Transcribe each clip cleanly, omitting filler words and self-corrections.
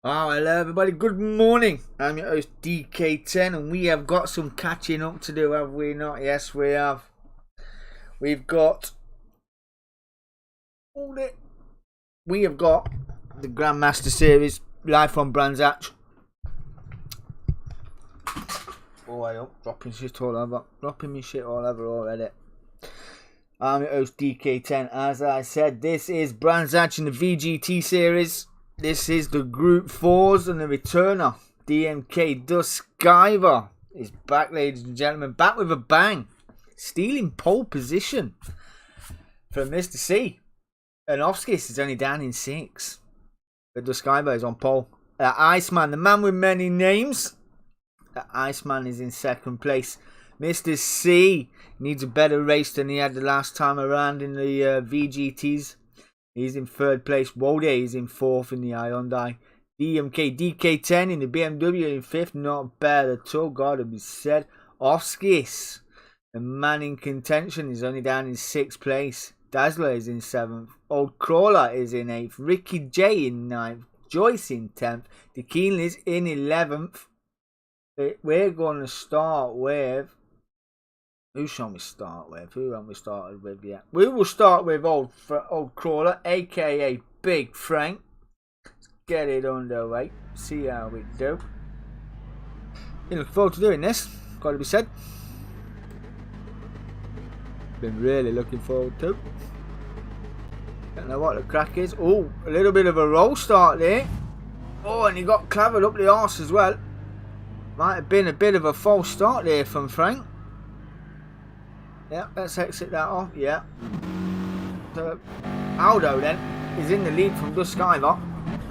Oh, hello everybody, good morning. I'm your host DK10 and we have got some catching up to do, have we not? Yes, we have. We have got the Grand Master series live from Brands Hatch. Oh, I am dropping shit all over. Dropping me shit all over already. I'm your host DK10. As I said, this is Brands Hatch in the VGT series. This is the Group 4s and the returner. DMK Duskiver is back, ladies and gentlemen. Back with a bang. Stealing pole position from Mr. C. And Offskis is only down in 6. But Duskiver is on pole. Iceman, the man with many names. Iceman is in second place. Mr. C needs a better race than he had the last time around in the VGTs. He's in third place. Wode is in fourth in the Hyundai. DMK DK10 in the BMW in fifth. Not bad at all, gotta be said. Offskis, the man in contention, is only down in sixth place. Dazzler is in seventh. Old Crawler is in eighth. Ricky J in ninth. Joyce in 10th. The Keenly is in 11th. We're going to start with... Who shall we start with? Who haven't we started with yet? We will start with old Crawler, aka Big Frank. Let's get it underway. See how we do. Looking forward to doing this. Got to be said. Been really looking forward to. Don't know what the crack is. Oh, a little bit of a roll start there. Oh, and he got clavered up the arse as well. Might have been a bit of a false start there from Frank. Yeah, let's exit that off. Yeah. So Aldo then is in the lead from Duskiver.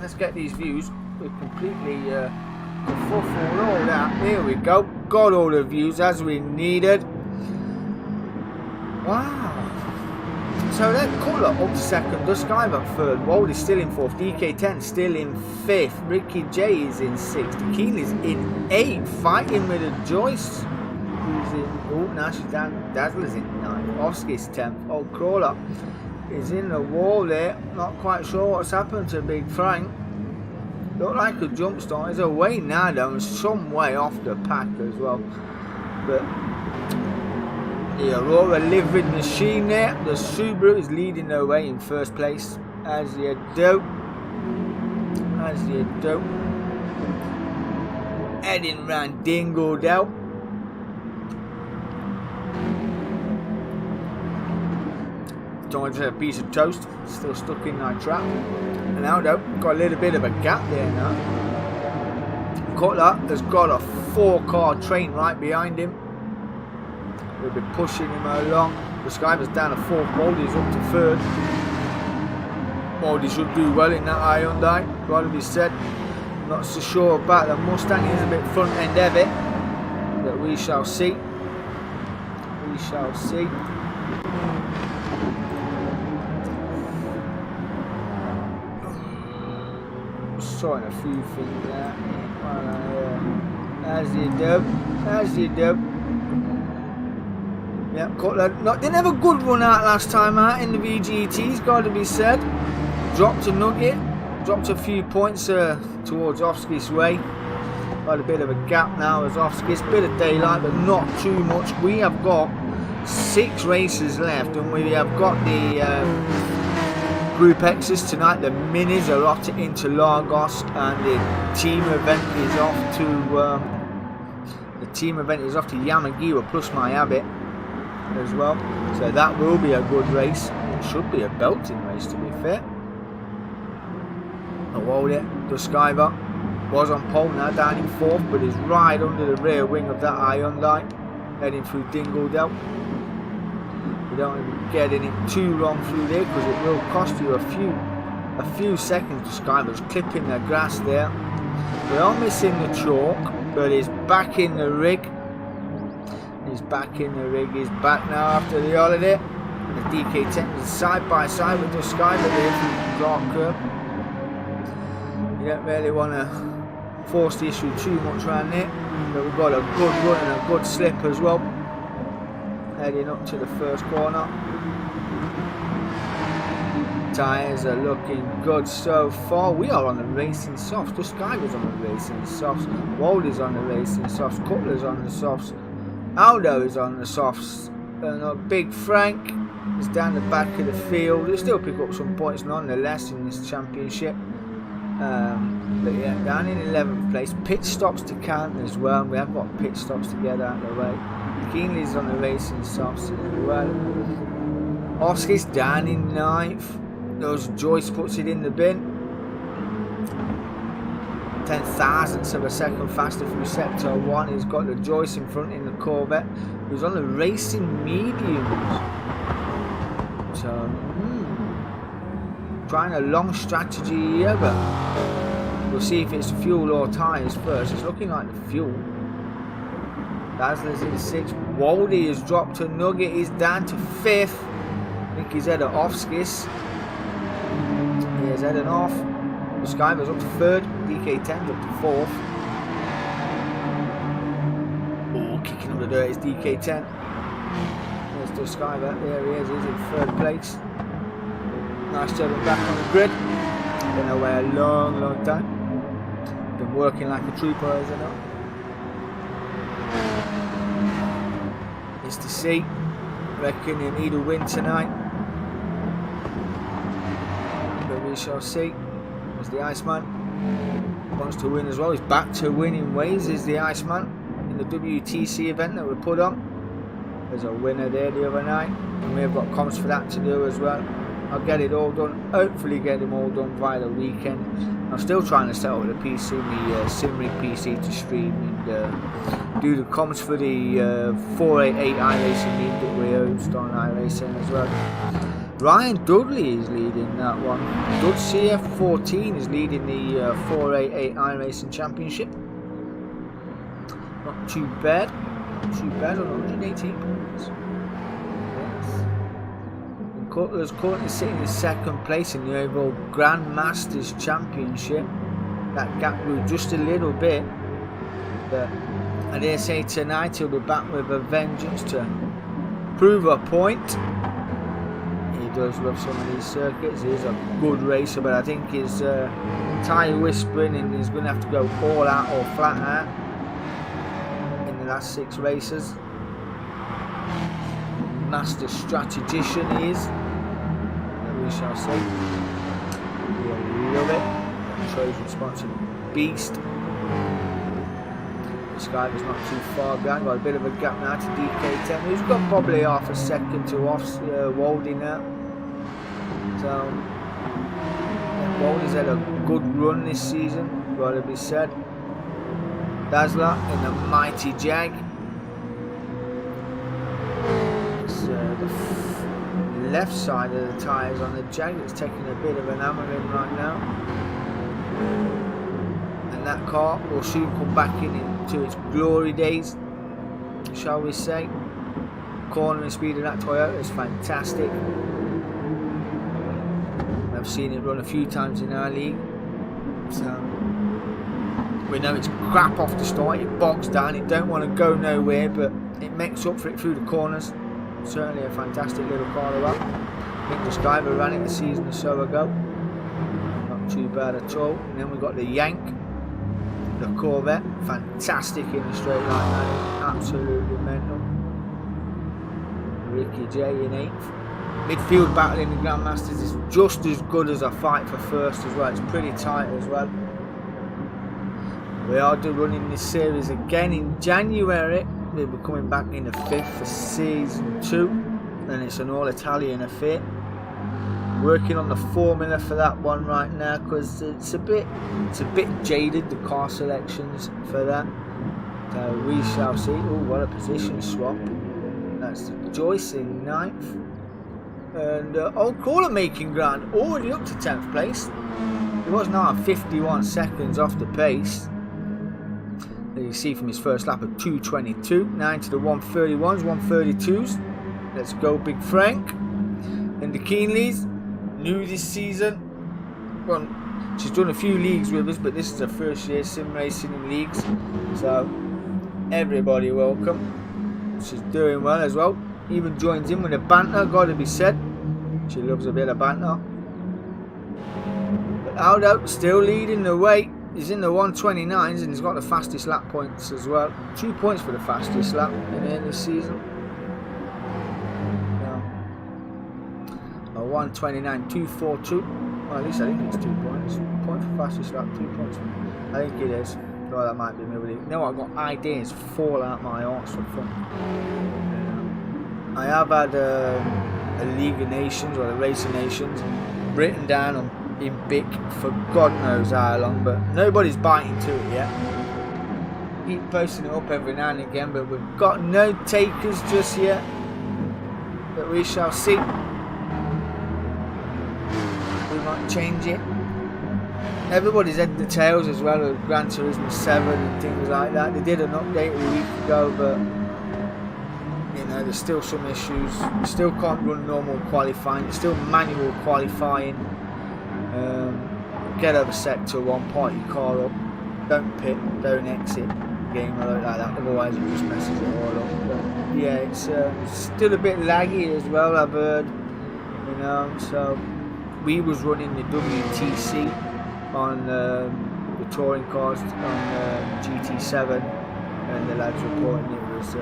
Let's get these views. We're completely kerfuffled all that. Here we go. Got all the views as we needed. Wow. So then Cutler up to second. Duskiver third. Wold is still in fourth. DK10 still in fifth. Ricky J is in sixth. Keenly's in eighth. Fighting with a Joyce. Oh, now she's down. Dazzler's in 9th. Offskis 10th. Old Crawler is in the wall there. Not quite sure what's happened to Big Frank. Looked like a jump start. He's away now though, and some way off the pack as well. But the Aurora Livid Machine there. The Subaru is leading the way in first place. As you do. As you do. Heading round Dingle. Just a piece of toast, still stuck in that trap. And Aldo got a little bit of a gap there now. Cutler has got a 4-car train right behind him. We'll be pushing him along. The Skyver's down to 4th. Moldy's up to 3rd. Moldy should do well in that Hyundai, gotta be said. Not so sure about the Mustang, is a bit front end heavy, but we shall see. We shall see. Sorting a few things out as you do. Yep, Cutler didn't have a good run out last time out in the VGTs, got to be said. Dropped a nugget, dropped a few points towards Offskis' way. Got a bit of a gap now as Offskis, bit of daylight but not too much. We have got 6 races left and we have got the Group X's tonight. The minis are off to Interlagos and the team event is off to Yamagiwa plus my habit as well. So that will be a good race. It should be a belting race to be fair. Duskiver was on pole now, down in 4th, but is right under the rear wing of that Hyundai, heading through Dingledale. You don't want to be getting it too long through there because it will cost you a few seconds. Duskiver's clipping the grass there. They are missing the chalk, but he's back in the rig. He's back in the rig. He's back now after the holiday. And the DK10 is side by side with Duskiver there through Clark Curb. You don't really want to force the issue too much around there, but we've got a good run and a good slip as well. Heading up to the first corner. Tyres are looking good so far. We are on the racing softs. The Skyler's on the racing softs. Waldy's on the racing softs. Cutler's on the softs. Aldo is on the softs. And Big Frank is down the back of the field. He'll still pick up some points nonetheless in this championship. But yeah, down in 11th place. Pit stops to count as well. We have got pit stops to get out of the way. Keenley's on the racing softs as well. Oscar's down in 9th. Those Joyce puts it in the bin. 10,000ths of a second faster through sector 1. He's got the Joyce in front in the Corvette. He's on the racing mediums. So, trying a long strategy here, but we'll see if it's fuel or tyres first. It's looking like the fuel. Dazzler's in 6th. Waldy has dropped a nugget. He's down to 5th. I think he's headed off Skis. He is heading off. The Skyver's up to 3rd. DK10's up to 4th. Oh, kicking up the dirt is DK10. There's the Skyver. There he is. He's in 3rd place. Nice to have him back on the grid. Been away a long time. Been working like a trooper, as I know. It's to see. Reckon he'll need a win tonight. But we shall see. As the Iceman wants to win as well. He's back to winning ways as the Iceman in the WTC event that we put on. There's a winner there the other night. And we've got comps for that to do as well. I'll get it all done. Hopefully get them all done via the weekend. I'm still trying to set up the PC, the Simrig PC to stream and do the comms for the 488 iRacing league that we host on iRacing as well. Ryan Dudley is leading that one. Dud CF14 is leading the 488 iRacing Championship. Not too bad. Not too bad on 118 points. Cutler's currently sitting in 2nd place in the overall Grand Masters Championship. That gap grew just a little bit, but I dare say tonight he'll be back with a vengeance to prove a point. He does love some of these circuits. He's a good racer, but I think his tyre whispering and he's going to have to go all out or flat out in the last 6 races. Master strategician he is. We shall see. We love it. Trojan sponsored beast. The Skyler's not too far behind. Got a bit of a gap now to DK10. Who's got probably half a second to off Waldy now. So Waldy's had a good run this season, gotta be said. Dazzler in the mighty Jag. The left side of the tyres on the Jag that's taking a bit of an hammering right now, and that car will soon come back into its glory days, shall we say. Cornering speed of that Toyota is fantastic. I've seen it run a few times in our league, so we know it's crap off the start. It bogs down, it don't want to go nowhere, but it makes up for it through the corners. Certainly a fantastic little car of that. I think the Skyver ran it a season or so ago. Not too bad at all. And then we've got the Yank, the Corvette. Fantastic in the straight line, man. Absolutely mental. Ricky J in 8th. Midfield battle in the Grand Masters is just as good as a fight for first as well. It's pretty tight as well. We are running this series again in January. We'll be coming back in the 5th for season 2, and it's an all-Italian affair. Working on the formula for that one right now because it's a bit jaded, the car selections for that. So we shall see. Oh, what a position swap! That's Joyce in 9th, and Old Crawler making ground, already up to 10th place. He was now 51 seconds off the pace. You see from his first lap of 2:22, 9 to the 131s, 132s. Let's go, Big Frank. And the Keenleys, new this season. Well, she's done a few leagues with us, but this is her first year sim racing in leagues. So, everybody welcome. She's doing well as well. Even joins in with a banter, gotta be said. She loves a bit of banter. Aldo still leading the way. He's in the 129s and he's got the fastest lap points as well. 2 points for the fastest lap in here this season. A 129.242. Well, at least I think it's 2 points. Point for fastest lap, 2 points. I think it is. Oh, that might be maybe. No, I've got ideas fall out my arse for fun. I have had a League of Nations or the Race of Nations written down on in big for God knows how long, but nobody's biting to it yet. Keep posting it up every now and again, but we've got no takers just yet. But we shall see. We might change it. Everybody's had the tails as well of Gran Turismo 7 and things like that. They did an update a week ago, but you know there's still some issues. You still can't run normal qualifying. It's still manual qualifying. Get over sector 1, park your car up, don't pit, don't exit game or like that, otherwise it just messes it all up. But yeah, it's still a bit laggy as well, I've heard, you know. So we was running the WTC on the touring cars on GT7 and the lads reporting it was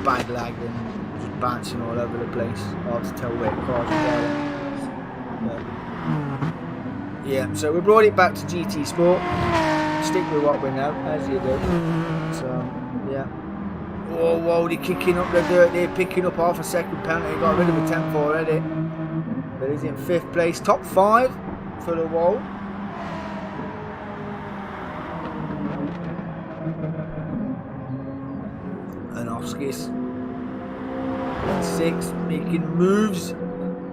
bad lag and just bouncing all over the place. Hard to tell where the cars were going. Yeah, so we brought it back to GT Sport. Stick with what we know, as you do. So, yeah. Oh, whoa, they're kicking up the dirt. They're picking up half a second penalty. Got rid of a temp already. But he's in 5th place. Top 5 for the wall. And Oskis. 6, making moves.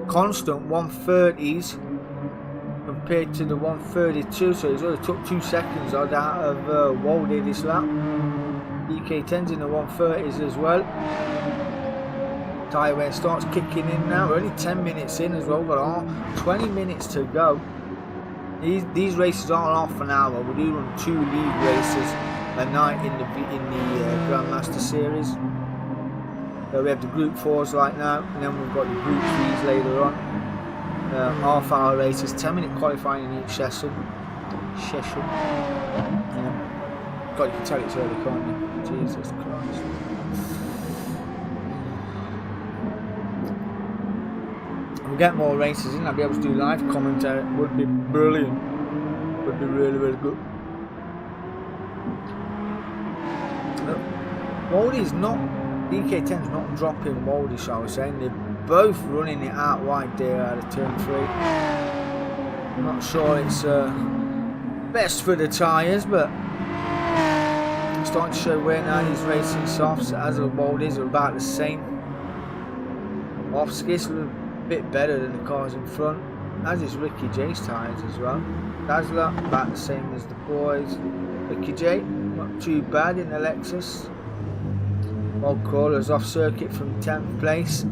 Constant 130s. Compared to the 132, so he's only took 2 seconds out of Waldy this lap. DK10's in the 130s as well. Tyre wear starts kicking in now. We're only 10 minutes in as well, but 20 minutes to go. These races aren't half an hour. We do run 2 league races a night in the Grand Master series. So we have the Group 4s right now, and then we've got the Group 3s later on. Half-hour races, 10-minute qualifying in each session. Yeah. God, you can tell it's early, can't you? Jesus Christ. We'll get more races in. I'll be able to do live commentary. It would be brilliant. It would be really, really good. Waldy's not, DK10's not dropping Waldy, shall we say. They're both running it out wide there out of turn 3. I'm not sure it's best for the tyres, but it's starting to show wear now. These racing softs as the Waldies are about the same. Off-skis are a bit better than the cars in front, as is Ricky J's tyres as well. Dazzler about the same as the boys. Ricky J not too bad in the Lexus. Old Crawler's off circuit from 10th place.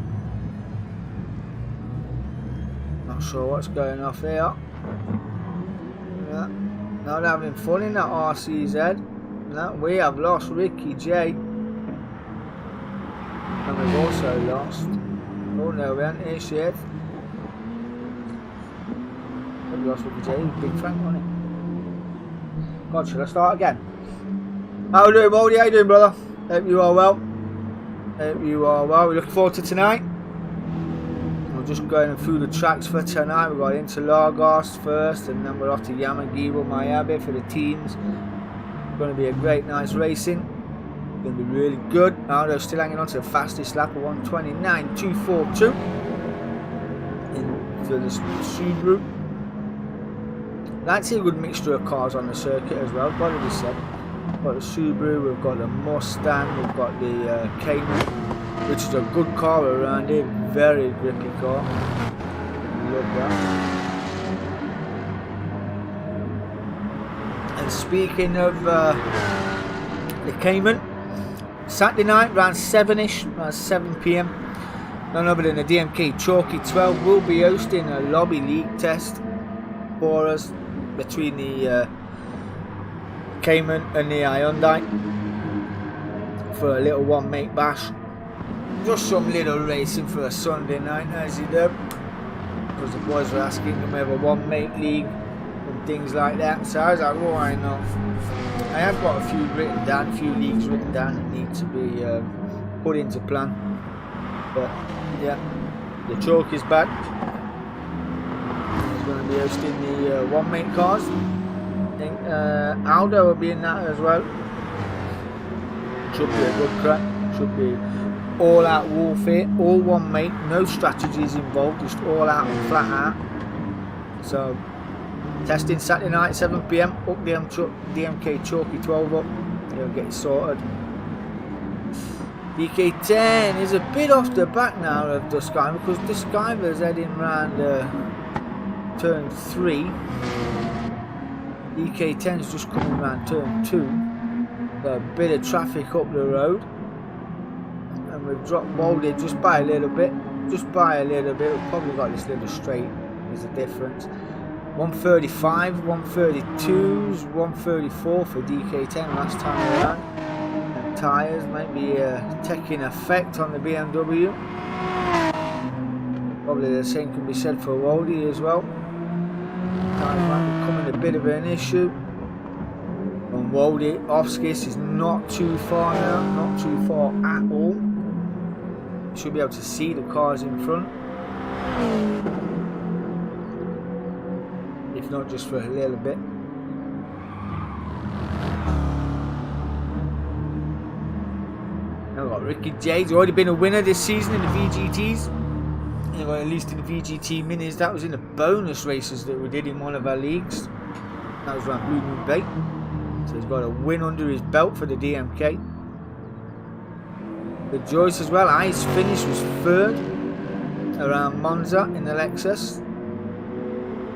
Not sure what's going off here. Yeah, not having fun in that RCZ. No, we have lost Ricky J. And we've also lost. Oh no, we haven't here yet. We've lost Ricky J. Big Frank on it. God, should I start again? How are you doing, Baldy? How you doing, brother? Hope you are well. Hope you are well. We're looking forward to tonight. We're just going through the tracks for tonight. We've got Interlagos first, and then we're off to Yamagiwa, Miyabi for the teams. It's going to be a great, nice racing. It's going to be really good. Aldo's still hanging on to the fastest lap of 129.242 for the Subaru. That's a good mixture of cars on the circuit as well, got to be said. We've got the Subaru, we've got the Mustang, we've got the Cayman, which is a good car around here, very grippy car. Love that. And speaking of the Cayman, Saturday night around 7ish, around 7 PM, none other than the DMK Chalky 12 will be hosting a lobby league test for us between the Cayman and the Hyundai for a little one mate bash. Just some little racing for a Sunday night, as you do, because the boys were asking, can we have a one mate league from things like that. So I was like, why not? I have got a few written down, a few leagues written down that need to be put into plan. But yeah, the chalk is back. He's going to be hosting the one mate cars. I think Aldo will be in that as well. Should be a good crack. Should be all out warfare, all one mate, no strategies involved, just all out and flat out. So testing Saturday night 7 PM, up DMK Chalky 12 up, he'll get it sorted. DK10 is a bit off the back now of Duskiver, because Duskiver's heading round turn 3. DK10's just coming round turn 2. A bit of traffic up the road. We've dropped Baldy just by a little bit. We've probably got this little straight, there's a difference. 135, 132s, 134 for DK10 last time around. And tyres might be taking effect on the BMW. Probably the same can be said for Waldy as well. Tyres might be becoming a bit of an issue. And Waldy, Offskis is not too far now, not too far at all. Should be able to see the cars in front, if not just for a little bit. Now we've got Ricky J. He's already been a winner this season in the VGTs. At least in the VGT minis. That was in the bonus races that we did in one of our leagues. That was around Blue Moon Bay. So he's got a win under his belt for the DMK. The Joyce as well, his finish was 3rd around Monza in the Lexus.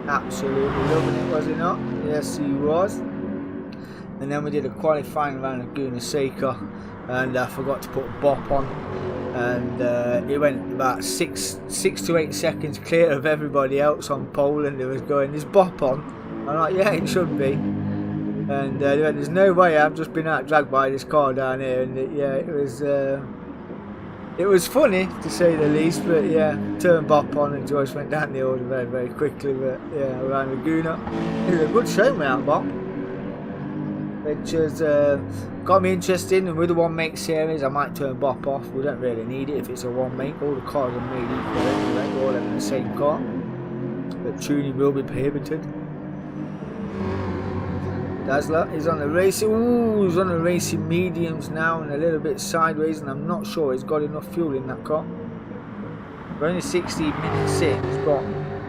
Absolutely loving it, was he not? Yes, he was. And then we did a qualifying around Laguna Seca, and I forgot to put Bop on, and it went about 6 to 8 seconds clear of everybody else on pole, and it was going, is Bop on? I'm like, yeah, it should be. And there's no way, I've just been out dragged by this car down here, and it was funny to say the least. But yeah, turned Bop on and Joyce went down the order very, very quickly. But yeah, around Laguna, it was a good show without Bop, which has got me interested. And with the one make series, I might turn Bop off. We don't really need it if it's a one make. All the cars are made equal anyway, all in the same car. But tuning will be prohibited. Dazzler is on the racing. Ooh, he's on the racing mediums now and a little bit sideways, and I'm not sure he's got enough fuel in that car. We're only 16 minutes in. He's got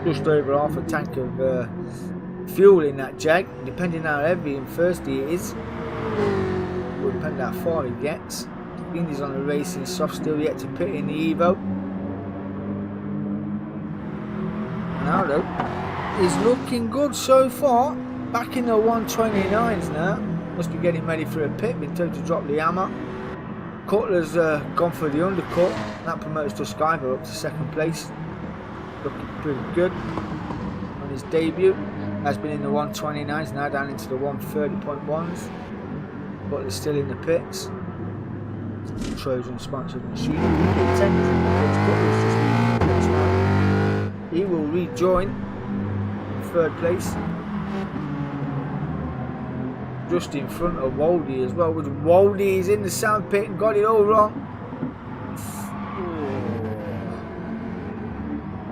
just over half a tank of fuel in that Jag. Depending how heavy and thirsty it is, will depend how far he gets. Indy's on the racing soft, still yet to pit in the Evo. Now though, he's looking good so far. Back in the 129s now. Must be getting ready for a pit. Been told to drop the hammer. Cutler's gone for the undercut. That promotes Duskiver up to 2nd place. Looking pretty good on his debut. Has been in the 129s, now down into the 130.1s. Cutler's still in the pits. Trojan sponsored machine. Cutler's just leaving the pits now. He will rejoin in 3rd place. Just in front of Waldy as well. Waldy is in the sand pit and got it all wrong.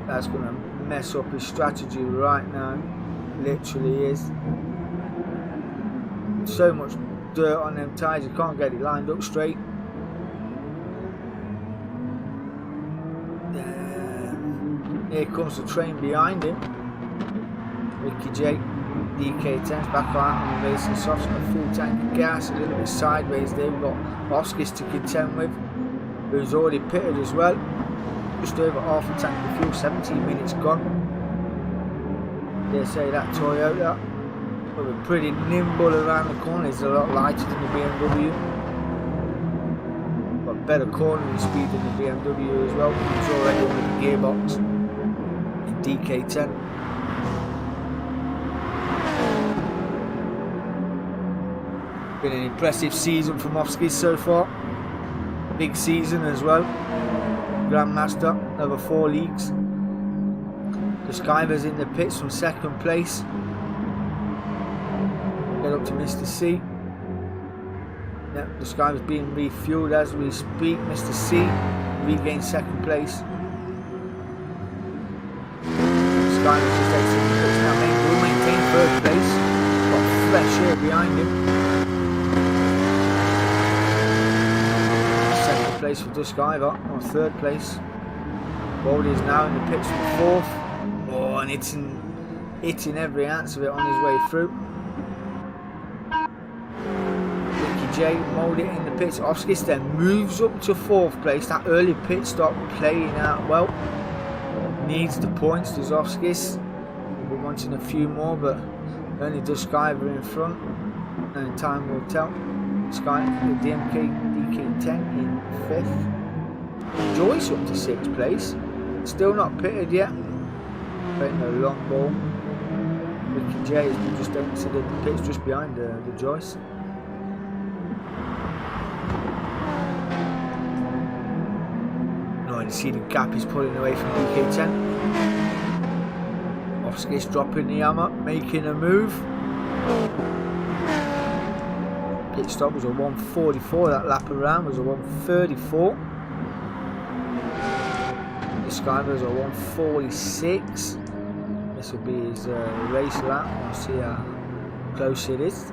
That's going to mess up his strategy right now. Literally is. So much dirt on them tyres, you can't get it lined up straight. Here comes the train behind him. Ricky J. DK10's back out on the racing softs, got a full tank of gas, a little bit sideways there. We've got Offskis to contend with, who's already pitted as well. Just over half a tank of fuel, 17 minutes gone. They say that Toyota, but we're pretty nimble around the corner. It's a lot lighter than the BMW. Got better cornering speed than the BMW as well. It's already with the gearbox in DK10. Been an impressive season from Offskis so far. Big season as well. Grand Master, over 4 leagues. Duskiver's in the pits from 2nd place. up to Mr. C. Yep, this guy was being refueled as we speak. Mr. C regained second place. This guy was just exiting the pits now. Will maintain third place. Got fresh air behind him. Second place for Dusk Iver, or third place. Baldy is now in the pits for fourth. Oh, and hitting every ounce of it on his way through. J Mould it in the pits. Oskis then moves up to fourth place. That early pit stop playing out well. Needs the points, does Oskis. We're wanting a few more, but only Dusk Iver in front, and time will tell. Sky, the DK10 in fifth. Joyce up to sixth place. Still not pitted yet. Playing a long ball. Ricky J has just entered the pits just behind the Joyce. You see the gap is pulling away from DK10. Oskis dropping the hammer, making a move. Pit stop was a 144, that lap around was a 134. This guy was a 146. This will be his race lap. We'll see how close it is.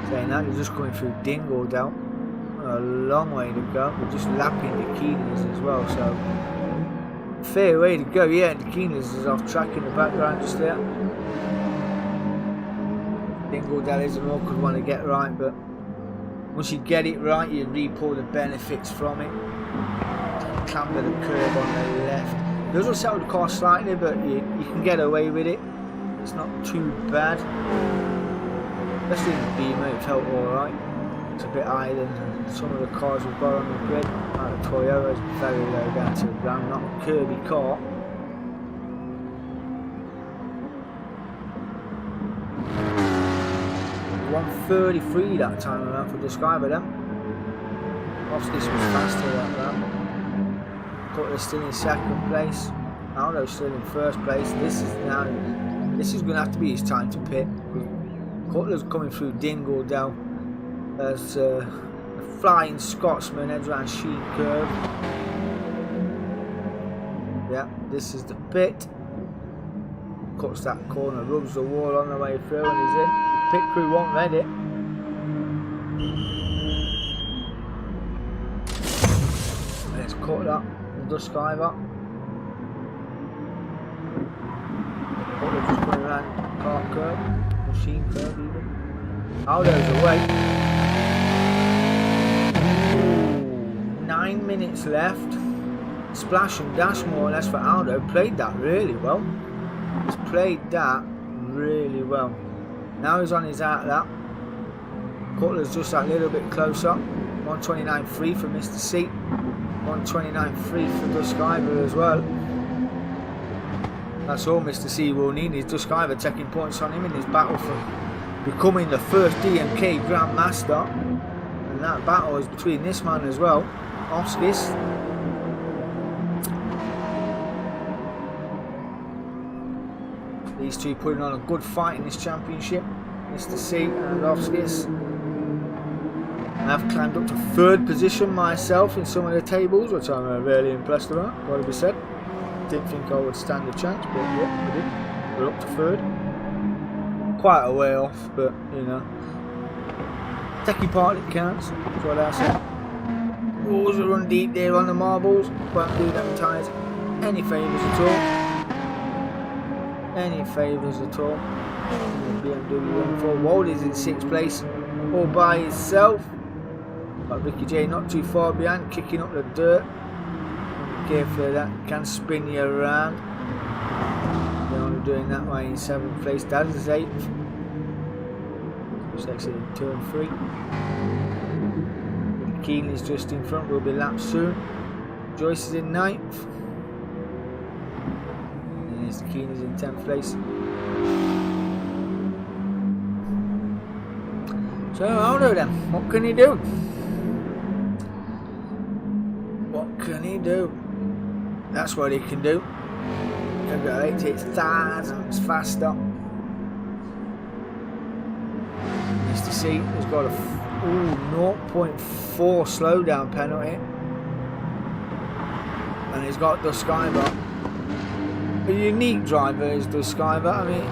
Saying that, you're just going through Dingledale. A long way to go. We're just lapping the Keeners as well, so fair way to go. Yeah, the Keeners is off track in the background just there. Dingledale is an awkward one to get right, but once you get it right, you reap all the benefits from it. Clamber the curb on the left. It doesn't settle the car slightly, but you can get away with it. It's not too bad. Especially in the Beamer, it felt alright. It's a bit higher than some of the cars we've got on the grid. Like the Toyota is very low down to the ground, not a curvy car. .133 that time around for Dusk Iver then. Oskis was faster that round. Cutler's still in second place. Aldo's still in first place. This is going to have to be his time to pit. Cutler's coming through Dingledale. As a flying Scotsman heads around Sheen Curve. Yeah, this is the pit. Cuts that corner, rubs the wall on the way through, and he's in. Pit crew won't let it. Let's cut that from Dusk Iver. Cutler just going around Park Curve, or Sheen Curve even. Aldo's away. 9 minutes left. Splash and dash more or less for Aldo. Played that really well. He's played that really well. Now he's on his out lap. Cutler's just that little bit closer. 129.3 for Mr. C. 129.3 for Dusk Iver as well. That's all Mr. C will need is Dusk Iver taking points on him in his battle for becoming the first DMK Grand Master. And that battle is between this man as well, Oskis. These two putting on a good fight in this championship, Mr. C and Oskis. I've climbed up to third position myself in some of the tables, which I'm really impressed about, got to be said. Didn't think I would stand a chance, but yeah, I did. We're up to third. Quite a way off, but you know. Techie part it counts, that's what I said. Walls are run deep there on the marbles, won't do them tyres any favours at all. Any favours at all. The BMW M4 Waldy's in 6th place, all by himself. Got Ricky J not too far behind, kicking up the dirt. Careful of that, can spin you around. They're only doing that way in 7th place. Daz is 8th. Just exiting turn 3. Keenley's just in front, will be lapped soon. Joyce is in 9th. And here's Keenley's in 10th place. So Aldo then, what can he do? What can he do? That's what he can do. He's got 88,000 faster. seat has got a 0.4 slowdown penalty, and he's got Duskiver. A unique driver is Duskiver. I mean,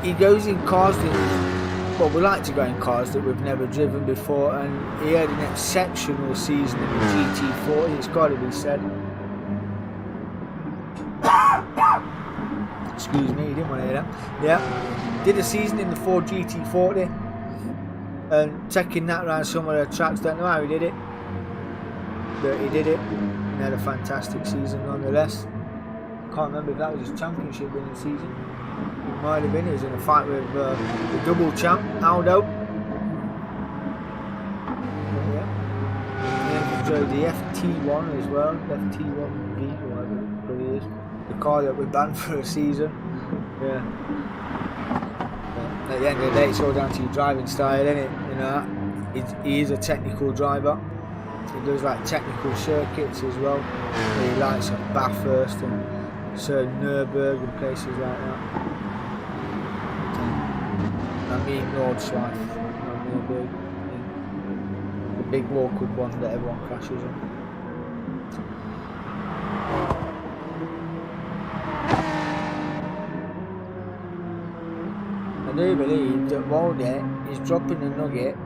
he goes in cars that, well, we like to go in cars that we've never driven before, and he had an exceptional season in the GT40, it's got to be said. Excuse me, you didn't want to hear that. Yeah, did a season in the Ford GT40, and taking that around some of the tracks, don't know how he did it, but he did it, and had a fantastic season nonetheless. Can't remember if that was his championship winning season. It might have been. He was in a fight with the double champ Aldo. Yeah. He drove the FT1 as well, FT1V, whatever it is. The car that we banned for a season. Yeah. At the end of the day, it's all down to your driving style, isn't it? You know, he is a technical driver. He does like technical circuits as well. He likes a Bathurst and certain Nürburgring and places like that. I mean Nordschleife, not Nürburgring. The big awkward one that everyone crashes on. I do believe that Waldeck is dropping the nugget.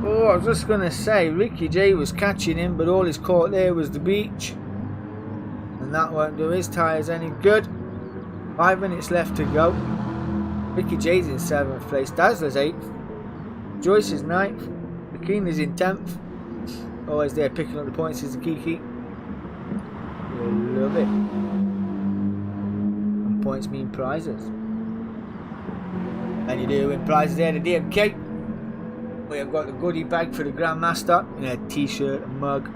Oh, I was just going to say, Ricky J was catching him, but all he's caught there was the beach. And that won't do his tyres any good. 5 minutes left to go. Ricky J's in 7th place, Dazzler's 8th, Joyce is 9th, McKinley's in 10th. Always there picking up the points is the Kiki. Love it. And points mean prizes. And you do win prizes there, the DMK. We have got the goodie bag for the Grand Master, you know, a t-shirt, a mug,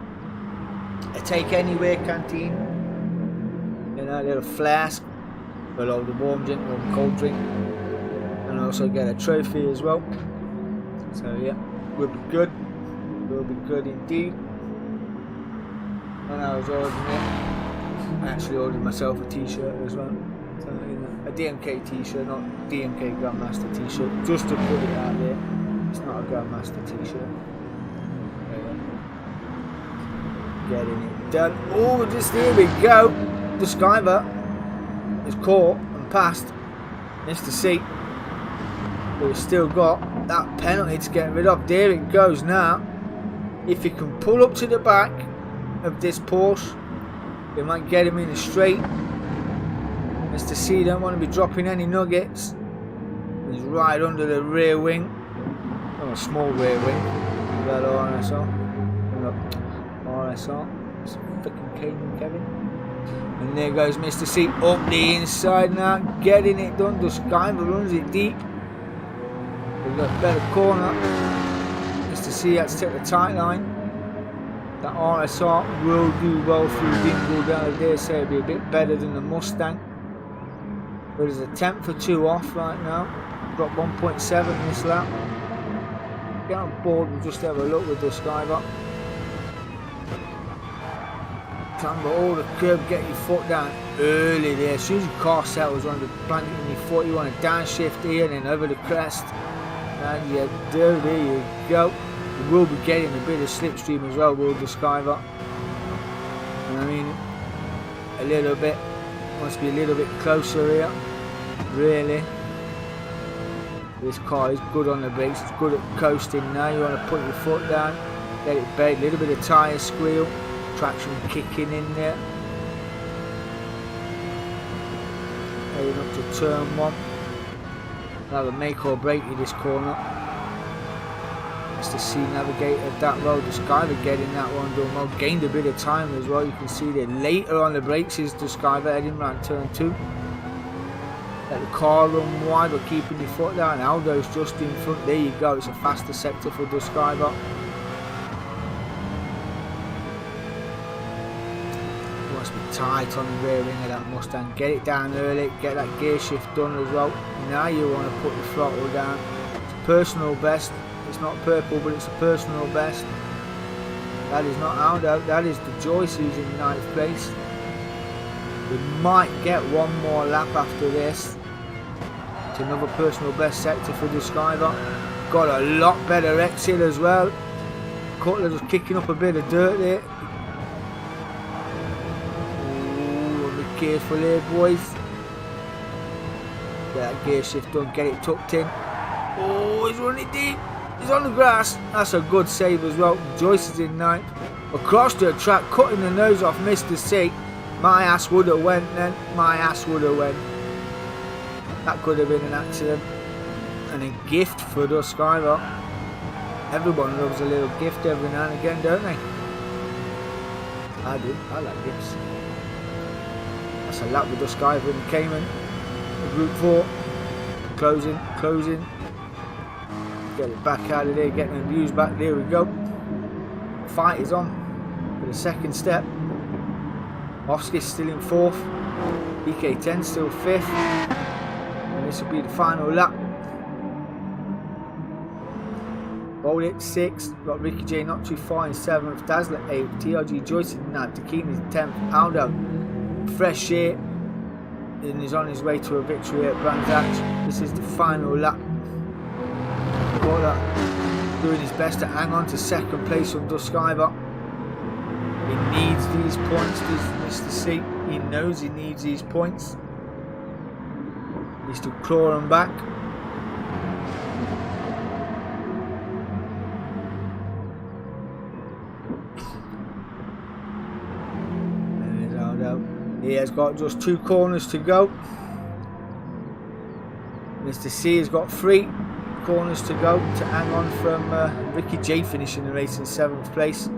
a take anywhere canteen, you know, a little flask, a load of warm drink or cold drink, and also get a trophy as well. So yeah, we'll be good. We'll be good indeed. When I was ordering it, I actually ordered myself a t-shirt as well. So, you know, a DMK t-shirt, not DMK Grand Master t-shirt, just to put it out there. It's not a Grand Master t-shirt. Getting it done. Oh, just here we go. The Skyver is caught and passed. Missed the seat. But we've still got that penalty to get rid of. There it goes now. If he can pull up to the back of this Porsche, it might get him in a straight. Mr. C don't want to be dropping any nuggets. He's right under the rear wing. Oh, a small rear wing. Is that RSR? Look, RSR. It's fucking Kevin. And there goes Mr. C up the inside now, getting it done. The Skyver runs it deep. We've got a better corner. Mr. C had to take the tight line. That RSR will do well through Dingle down. I dare say it'll be a bit better than the Mustang. But there's a 10th for 2 off right now. Dropped 1.7 this lap. Get on board and just have a look with the Skyver. Clamber all the curb, get your foot down early there. As soon as your car settles on the planet in your foot, you want to downshift here and then over the crest. And you do, there you go. You will be getting a bit of slipstream as well with the Skyver. And I mean, a little bit, must be a little bit closer here, really. This car is good on the brakes, it's good at coasting now. You want to put your foot down, let it bake, a little bit of tyre squeal, traction kicking in there. Heading up to turn 1. Have a make or break in this corner. Mr. C navigated that road, the Skyver getting that one done well, gained a bit of time as well. You can see there later on the brakes is the Skyver heading around turn 2. Let the car run wide but keeping your foot down. Aldo's just in front, there you go, it's a faster sector for the Skyver. Wants to be tight on the rear wing of that Mustang, get it down early, get that gear shift done as well. Now you want to put the throttle down. It's a personal best, it's not purple but it's a personal best. That is not Aldo, that is the Joyce who's in 9th place. We might get one more lap after this. It's another personal best sector for the Skyver. Got a lot better exit as well. Cutler just kicking up a bit of dirt there. Ooh, be careful here, boys. Get that gear shift done, get it tucked in. Oh, he's running deep. He's on the grass. That's a good save as well. Joyce is in ninth. Across the track, cutting the nose off Mr. C. My ass would have went then. My ass would have went. That could have been an accident. And a gift for the Skylar. Everyone loves a little gift every now and again, don't they? I do. I like gifts. That's a lap with the Skylar and Cayman. Group 4. Closing. Get it back out of there. Getting the views back. There we go. Fight is on for the second step. Offskis still in 4th. DK10 still 5th. And this will be the final lap. Bollitt 6th, got Ricky J not too far in 7th, Dazzler 8th, TRG Joyce in 9th, Takini 10th, Aldo fresh air and is on his way to a victory at Brands Hatch. This is the final lap. Butler doing his best to hang on to second place from Duskiver. He needs these points, does Mr. C. He knows he needs these points. He needs to claw them back. He has got just 2 corners to go. Mr. C has got 3 corners to go to hang on from Ricky J finishing the race in 7th place.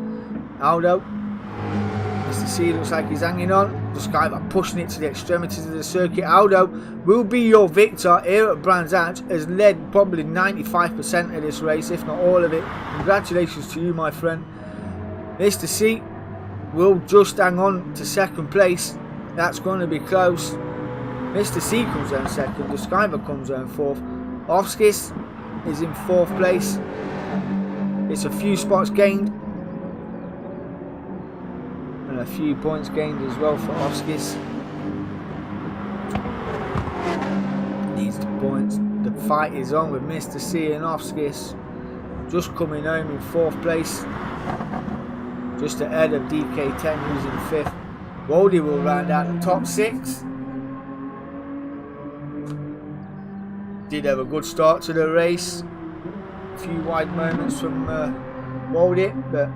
Aldo, Mr. C looks like he's hanging on. Just kind of pushing it to the extremities of the circuit. Aldo will be your victor here at Brands Hatch. Has led probably 95% of this race, if not all of it. Congratulations to you, my friend. Mr. C will just hang on to second place. That's going to be close. Mr. C comes down second. The Skyver comes down 4th. Offskis is in 4th place. It's a few spots gained. And a few points gained as well for Offskis. Needs the points. The fight is on with Mr. C and Offskis. Just coming home in 4th place. Just ahead of DK10 who's in 5th. Waldy will round out the top 6. Did have a good start to the race. A few wide moments from Waldy, but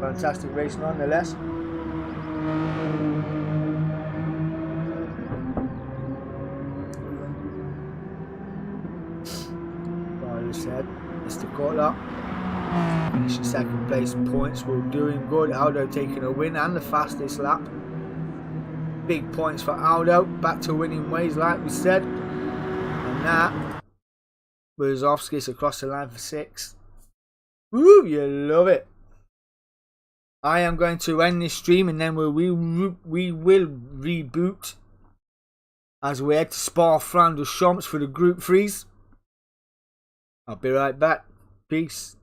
fantastic race nonetheless. Like I said, Mr. Cutler finishing second place. Points were doing good. Aldo taking a win and the fastest lap. Big points for Aldo. Back to winning ways like we said. And that was Offskis across the line for 6. Woo, you love it. I am going to end this stream and then we will reboot as we head to Spa-Francorchamps for the Group 3s. I'll be right back. Peace.